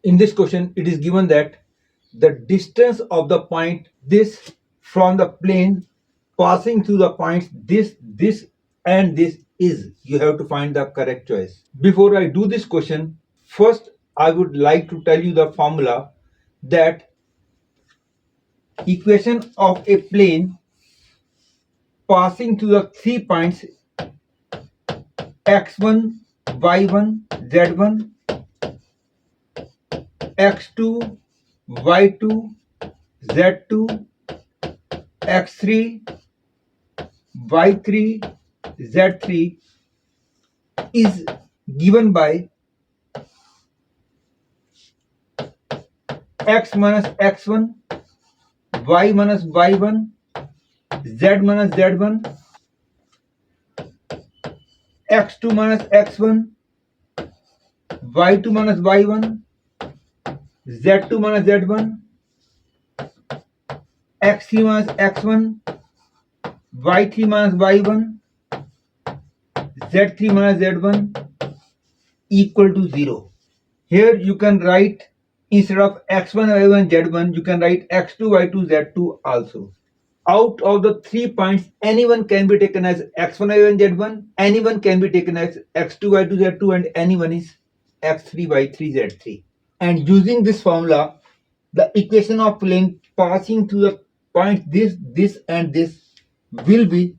In this question, it is given that the distance of the point this from the plane passing through the points this, and this is. You have to find the correct choice. Before I do this question, first I would like to tell you the formula that equation of a plane passing through the 3 points x1, y1, z1, x2, y2, z2, x3, y3, z3 is given by x minus x1, y minus y1, z minus z1, x2 minus x1, y2 minus y1, z2 minus z1, x3 minus x1, y3 minus y1, z3 minus z1 equal to 0. Here you can write, instead of x1, y1, z1, you can write x2, y2, z2 also. Out of the 3 points, anyone can be taken as x1, y1, z1, anyone can be taken as x2, y2, z2, and anyone is x3, y3, z3. And using this formula, the equation of plane passing through the points this, and this will be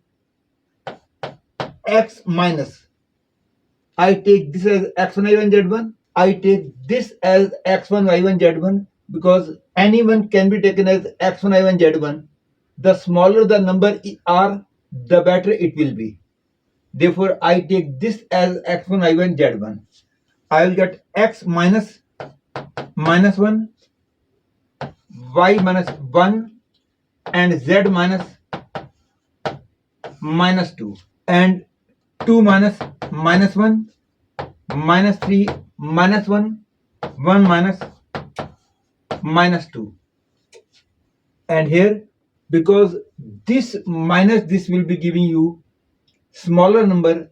x minus. I take this as x1, y1, z1. I take this as x1, y1, z1 because anyone can be taken as x1, y1, z1. The smaller the number are, the better it will be. Therefore, I take this as x1, y1, z1. I will get x minus 1, y minus 1, and z minus 2, and 2 minus 1, minus 3, minus 1, 1 minus 2. And here, because this minus this will be giving you smaller number,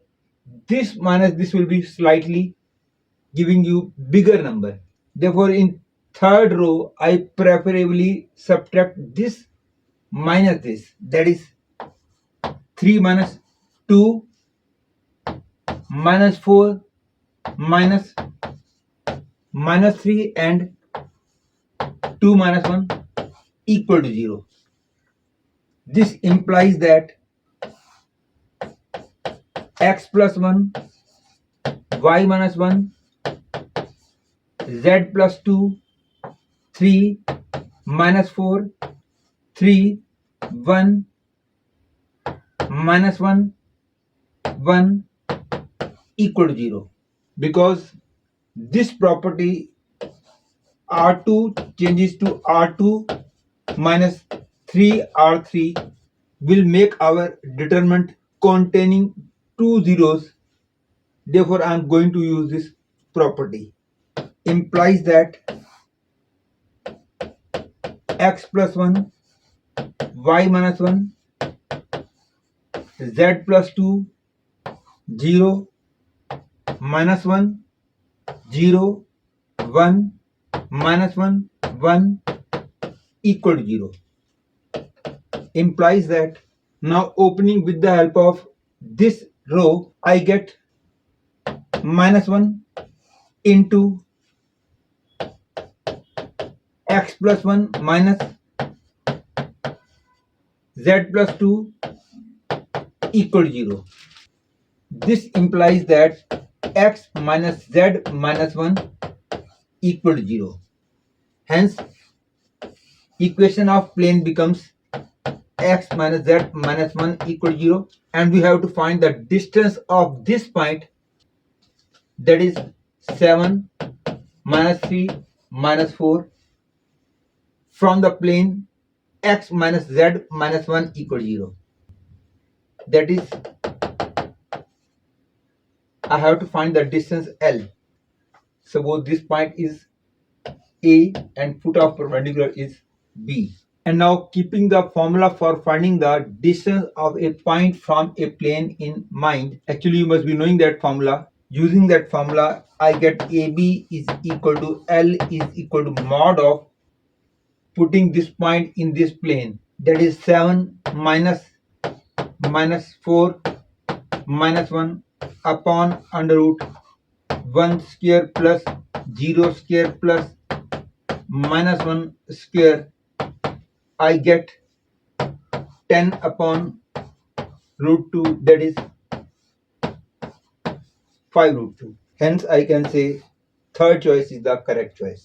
this minus this will be slightly giving you bigger number. Therefore, in third row, I preferably subtract this minus this, that is 3 minus 2 minus 4 minus 3 and 2 minus 1 equal to 0. This implies that x plus 1, y minus 1, z plus 2, 3, minus 4, 3, 1, minus 1, 1 equal to 0. Because this property R2 changes to R2 minus 3R3 will make our determinant containing 2 zeros. Therefore, I am going to use this property. Implies that x plus 1, y minus 1, z plus 2, 0, minus 1, 0, 1, minus 1, 1 equal to 0. Implies that now opening with the help of this row, I get minus 1 into x plus 1 minus z plus 2 equal to 0. This implies that x minus z minus 1 equal to 0. Hence, equation of plane becomes x minus z minus 1 equal to 0, and we have to find the distance of this point, that is 7 minus 3 minus 4 from the plane x minus z minus 1 equal to 0. That is, I have to find the distance L. Suppose this point is A and foot of perpendicular is B. And now, keeping the formula for finding the distance of a point from a plane in mind, actually you must be knowing that formula. Using that formula, I get AB is equal to L is equal to mod of putting this point in this plane, that is 7 minus 4 minus 1 upon under root 1 square plus 0 square plus minus 1 square. I get 10 upon root 2, that is 5 root 2. Hence I can say third choice is the correct choice.